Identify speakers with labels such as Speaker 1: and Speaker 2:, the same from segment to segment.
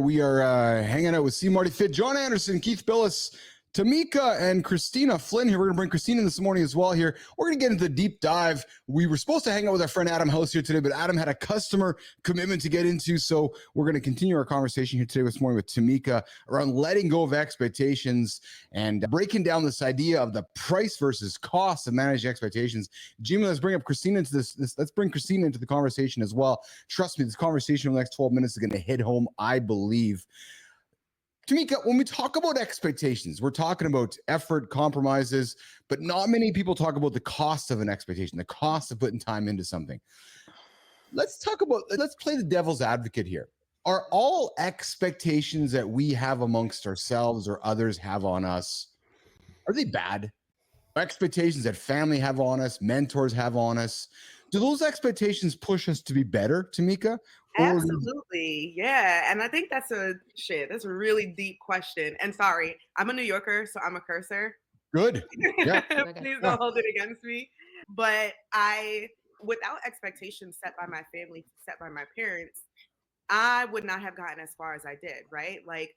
Speaker 1: We are hanging out with Marty Fit, John Anderson, Keith Bilous, Tamika, and Kristina Flynn here. We're going to bring Kristina in this morning as well here. We're going to get into the deep dive. We were supposed to hang out with our friend Adam House here today, but Adam had a customer commitment to get into, so we're going to continue our conversation here today this morning with Tamika around letting go of expectations and breaking down this idea of the price versus cost of managing expectations. Jimmy, let's bring up Kristina into this. Let's bring Kristina into the conversation as well. Trust me, this conversation in the next 12 minutes is going to hit home, I believe. Tamika, when we talk about expectations, we're talking about effort, compromises, but not many people talk about the cost of an expectation, the cost of putting time into something. Let's play the devil's advocate here. Are all expectations that we have amongst ourselves or others have on us, are they bad? Expectations that family have on us, mentors have on us, do those expectations push us to be better, Tamika?
Speaker 2: Absolutely. Yeah. And I think that's a really deep question. And sorry, I'm a New Yorker, so I'm a cursor.
Speaker 1: Good. Yeah.
Speaker 2: Please don't hold it against me. But without expectations set by my family, set by my parents, I would not have gotten as far as I did, right? Like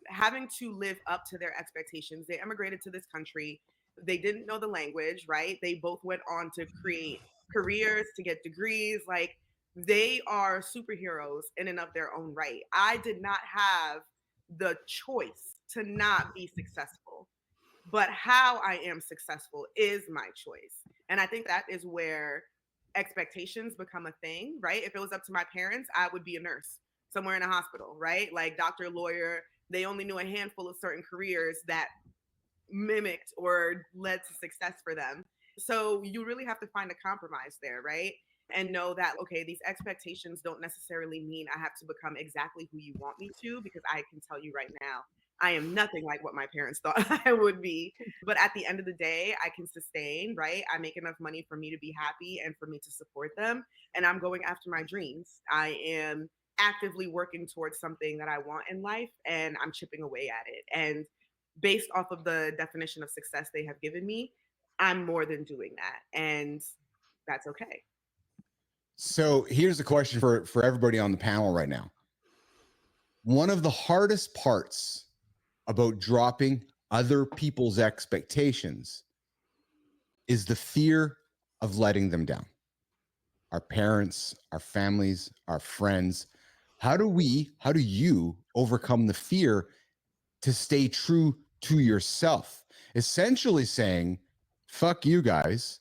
Speaker 2: having to live up to their expectations. They immigrated to this country. They didn't know the language, right? They both went on to create careers, to get degrees. Like they are superheroes in and of their own right. I did not have the choice to not be successful, but how I am successful is my choice. And I think that is where expectations become a thing, right? If it was up to my parents, I would be a nurse somewhere in a hospital, right? Like doctor, lawyer, they only knew a handful of certain careers that mimicked or led to success for them. So you really have to find a compromise there, right? And know that, okay, these expectations don't necessarily mean I have to become exactly who you want me to, because I can tell you right now, I am nothing like what my parents thought I would be. But at the end of the day, I can sustain, right? I make enough money for me to be happy and for me to support them. And I'm going after my dreams. I am actively working towards something that I want in life, and I'm chipping away at it. And based off of the definition of success they have given me, I'm more than doing that. And that's okay.
Speaker 1: So here's the question for everybody on the panel right now. One of the hardest parts about dropping other people's expectations is the fear of letting them down. Our parents, our families, our friends. How do you overcome the fear to stay true to yourself? Essentially saying, fuck you guys.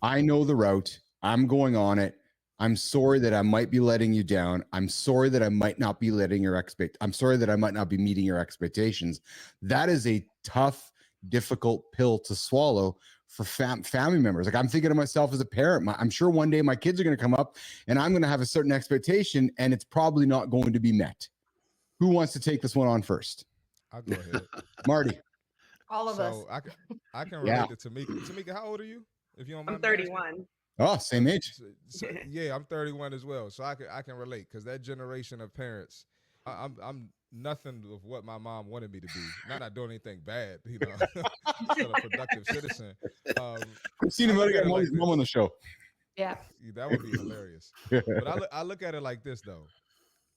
Speaker 1: I know the route. I'm going on it. I'm sorry that I might be letting you down. I'm sorry that I might not be I'm sorry that I might not be meeting your expectations. That is a tough, difficult pill to swallow for family members. Like I'm thinking of myself as a parent. I'm sure one day my kids are going to come up and I'm going to have a certain expectation and it's probably not going to be met. Who wants to take this one on first?
Speaker 3: I'll go ahead.
Speaker 1: Marty.
Speaker 4: All of us.
Speaker 3: I can relate to Tamika. Tamika, how old are you? If you don't mind.
Speaker 2: I'm 31.
Speaker 1: Oh, same age.
Speaker 3: So, yeah, I'm 31 as well. So I can relate because that generation of parents, I'm nothing of what my mom wanted me to be. Not doing anything bad, you know. Still a productive citizen.
Speaker 1: Kristina, I got Molly's mom on the show.
Speaker 4: Yeah,
Speaker 3: that would be hilarious. But I look at it like this though.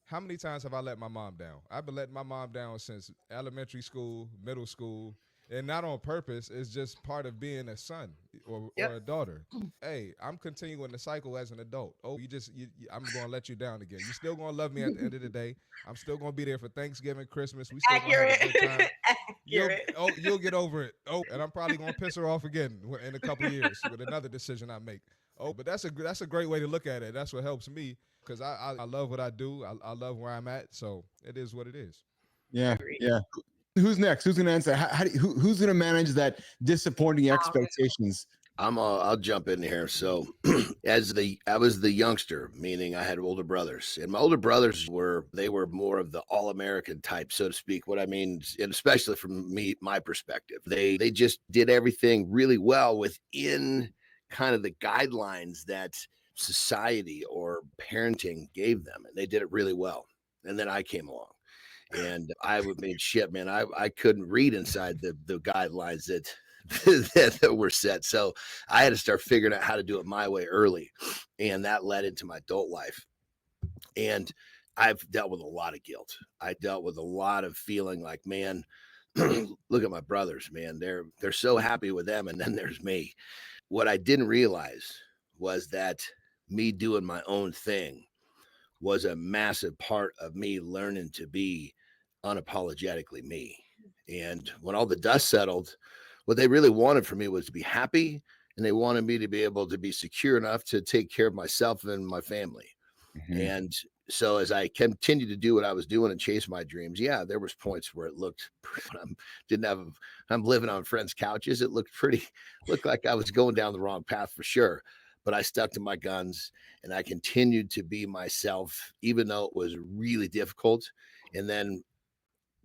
Speaker 3: How many times have I let my mom down? I've been letting my mom down since elementary school, middle school. And not on purpose, it's just part of being a son or a daughter. Hey, I'm continuing the cycle as an adult. Oh, I'm going to let you down again. You're still going to love me at the end of the day. I'm still going to be there for Thanksgiving, Christmas. We still going to have a good time. You'll get over it. Oh, and I'm probably going to piss her off again in a couple of years with another decision I make. Oh, but that's a great way to look at it. That's what helps me because I love what I do. I love where I'm at. So it is what it is.
Speaker 1: Yeah, yeah. Who's next? Who's going to answer? Who's going to manage that disappointing expectations?
Speaker 5: I'll jump in here. So I was the youngster, meaning I had older brothers, and my older brothers were more of the all-American type, so to speak. What I mean, and especially from my perspective, they just did everything really well within kind of the guidelines that society or parenting gave them, and they did it really well. And then I came along. And I would mean shit, man. I couldn't read inside the guidelines that were set. So I had to start figuring out how to do it my way early. And that led into my adult life. And I've dealt with a lot of guilt. I dealt with a lot of feeling like, man, look at my brothers, man. They're so happy with them, and then there's me. What I didn't realize was that me doing my own thing was a massive part of me learning to be unapologetically me. And when all the dust settled, what they really wanted from me was to be happy, and they wanted me to be able to be secure enough to take care of myself and my family.
Speaker 1: Mhm.
Speaker 5: And so as I continued to do what I was doing and chase my dreams, yeah, there was points where it looked when I'm living on friends' couches. It looked like I was going down the wrong path for sure. But I stuck to my guns and I continued to be myself, even though it was really difficult. And then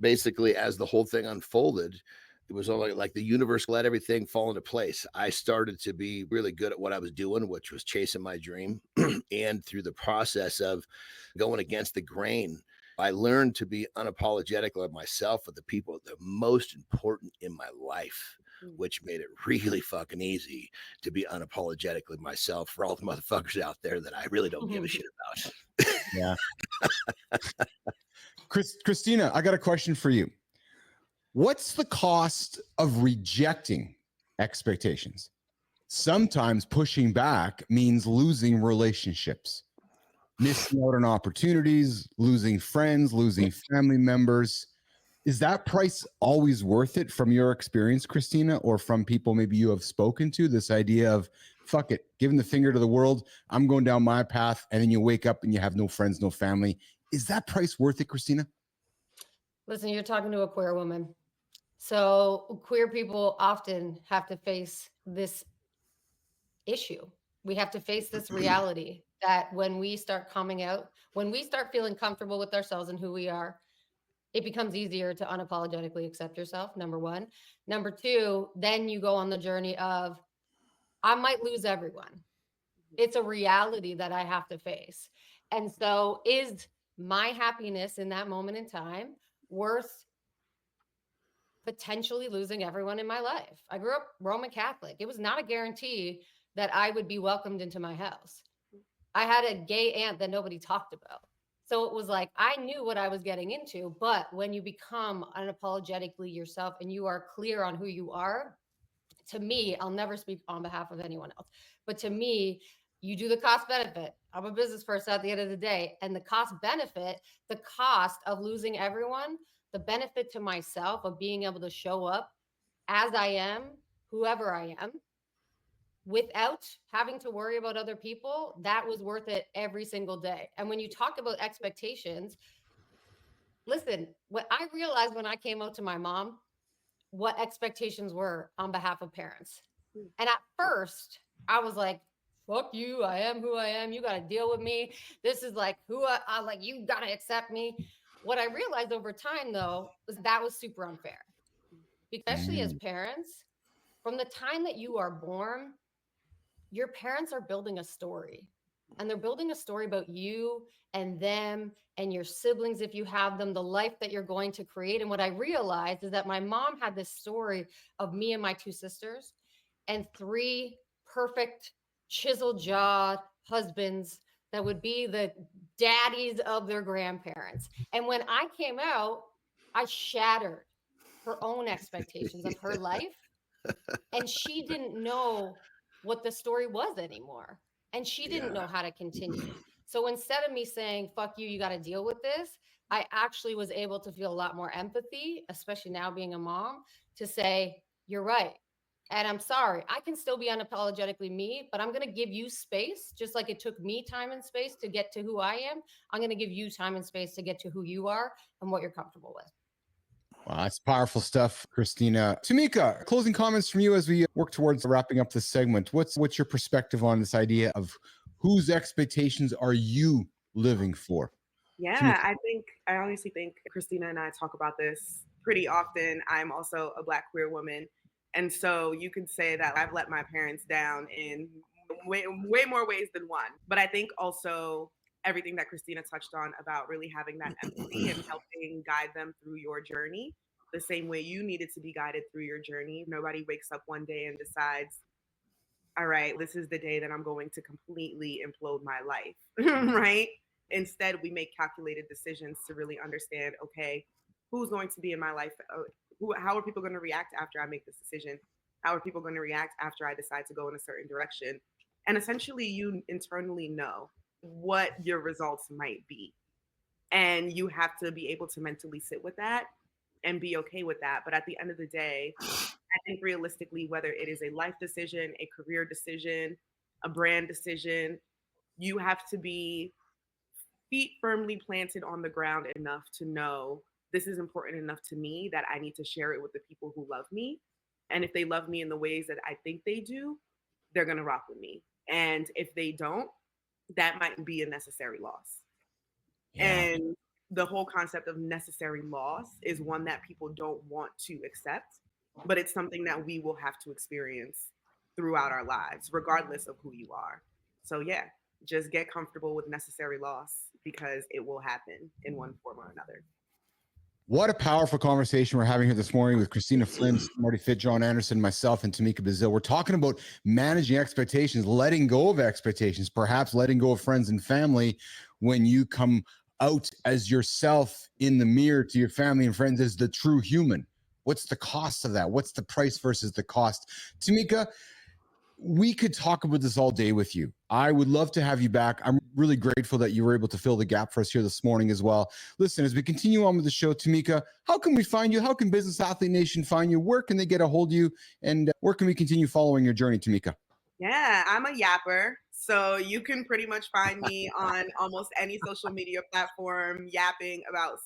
Speaker 5: basically as the whole thing unfolded, it was all like the universe let everything fall into place. I started to be really good at what I was doing, which was chasing my dream. And through the process of going against the grain, I learned to be unapologetic of myself with the people that are most important in my life, which made it really fucking easy to be unapologetically myself for all the motherfuckers out there that I really don't give a shit about.
Speaker 1: Yeah. Kristina, I got a question for you. What's the cost of rejecting expectations? Sometimes pushing back means losing relationships, missing out on opportunities, losing friends, losing family members. Is that price always worth it from your experience, Kristina, or from people maybe you have spoken to? This idea of fuck it, giving the finger to the world, I'm going down my path, and then you wake up and you have no friends, no family. Is that price worth it, Kristina?
Speaker 4: Listen, you're talking to a queer woman. So queer people often have to face this issue. We have to face this reality that when we start coming out, when we start feeling comfortable with ourselves and who we are, it becomes easier to unapologetically accept yourself, number one. Number two, then you go on the journey of, I might lose everyone. It's a reality that I have to face. And so, is my happiness in that moment in time worth potentially losing everyone in my life? I grew up Roman Catholic. It was not a guarantee that I would be welcomed into my house. I had a gay aunt that nobody talked about. So it was like I knew what I was getting into. But when you become unapologetically yourself and you are clear on who you are, to me, I'll never speak on behalf of anyone else, but to me, you do the cost benefit. I'm a business person at the end of the day. And the cost benefit, the cost of losing everyone, the benefit to myself of being able to show up as I am, whoever I am, without having to worry about other people, that was worth it every single day. And when you talk about expectations, listen, what I realized when I came out to my mom, what expectations were on behalf of parents. And at first, I was like, fuck you. I am who I am. You got to deal with me. This is like who I like. You got to accept me. What I realized over time, though, was that was super unfair, especially as parents. From the time that you are born, your parents are building a story, and they're building a story about you and them and your siblings, if you have them, the life that you're going to create. And what I realized is that my mom had this story of me and my two sisters and three perfect chisel jawed husbands that would be the daddies of their grandparents. And when I came out, I shattered her own expectations of her life, and she didn't know what the story was anymore, and she didn't know how to continue. So instead of me saying fuck you, you got to deal with this, I actually was able to feel a lot more empathy, especially now being a mom, to say you're right, and I'm sorry. I can still be unapologetically me, but I'm going to give you space, just like it took me time and space to get to who I am. I'm going to give you time and space to get to who you are and what you're comfortable with.
Speaker 1: Wow, that's powerful stuff, Kristina. Tamika, closing comments from you as we work towards wrapping up this segment. What's your perspective on this idea of whose expectations are you living for?
Speaker 2: Yeah, I honestly think Kristina and I talk about this pretty often. I'm also a Black queer woman. And so you could say that I've let my parents down in way more ways than one. But I think also everything that Kristina touched on about really having that empathy and helping guide them through your journey, the same way you needed to be guided through your journey. Nobody wakes up one day and decides, all right, this is the day that I'm going to completely implode my life, right? Instead, we make calculated decisions to really understand, okay, who's going to be in my life? How are people going to react after I make this decision? How are people going to react after I decide to go in a certain direction? And essentially, you internally know what your results might be. And you have to be able to mentally sit with that and be okay with that. But at the end of the day, I think realistically, whether it is a life decision, a career decision, a brand decision, you have to be feet firmly planted on the ground enough to know this is important enough to me that I need to share it with the people who love me. And if they love me in the ways that I think they do, they're going to rock with me. And if they don't, that might be a necessary loss. Yeah. And the whole concept of necessary loss is one that people don't want to accept, but it's something that we will have to experience throughout our lives, regardless of who you are. So yeah, just get comfortable with necessary loss because it will happen in one form or another.
Speaker 1: What a powerful conversation we're having here this morning with Kristina Flynn, Marty Fit, John Anderson, myself, and Tamika Bazil. We're talking about managing expectations, letting go of expectations, perhaps letting go of friends and family when you come out as yourself in the mirror to your family and friends as the true human. What's the cost of that? What's the price versus the cost? Tamika, we could talk about this all day with you. I would love to have you back. I'm really grateful that you were able to fill the gap for us here this morning as well. Listen, as we continue on with the show, Tamika, how can we find you? How can Business Athlete Nation find you? Where can they get a hold of you? And where can we continue following your journey, Tamika?
Speaker 2: Yeah, I'm a yapper. So you can pretty much find me on almost any social media platform yapping about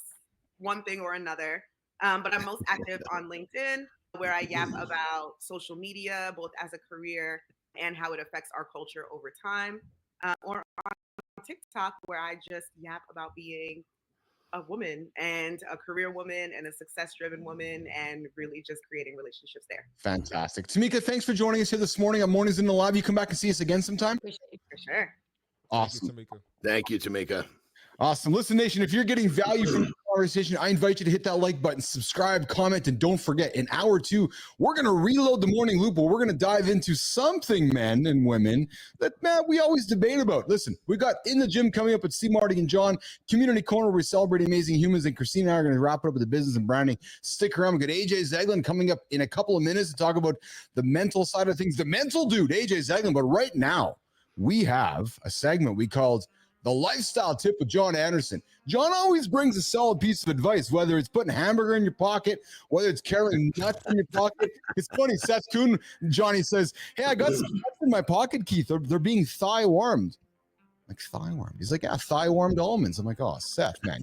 Speaker 2: one thing or another. But I'm most active on LinkedIn, where I yap about social media, both as a career and how it affects our culture over time, or on TikTok, where I just yap about being a woman and a career woman and a success-driven woman and really just creating relationships there.
Speaker 1: Fantastic. Tamika, thanks for joining us here this morning on Mornings in the Lab. You come back and see us again sometime?
Speaker 2: For sure.
Speaker 1: Awesome.
Speaker 3: Thank you, Tamika.
Speaker 5: Thank you, Tamika.
Speaker 1: Awesome. Listen, Nation, if you're getting value from the conversation, I invite you to hit that like button, subscribe, comment, and don't forget, in hour 2, we're going to reload the morning loop, where we're going to dive into something, men and women, that, man, we always debate about. Listen, we got In the Gym coming up with Steve, Marty, and John. Community Corner, we celebrate amazing humans, and Kristina and I are going to wrap it up with the business and branding. Stick around. We got AJ Zeglin coming up in a couple of minutes to talk about the mental side of things. The mental dude, AJ Zeglin. But right now, we have a segment we called The Lifestyle Tip with John Anderson. John always brings a solid piece of advice, whether it's putting hamburger in your pocket, whether it's carrying nuts in your pocket. It's funny, Seth Kuhn, Johnny says, hey, I got some nuts in my pocket, Keith. They're being thigh warmed. Like, thigh warmed? He's like, yeah, thigh warmed almonds. I'm like, oh, Seth, man.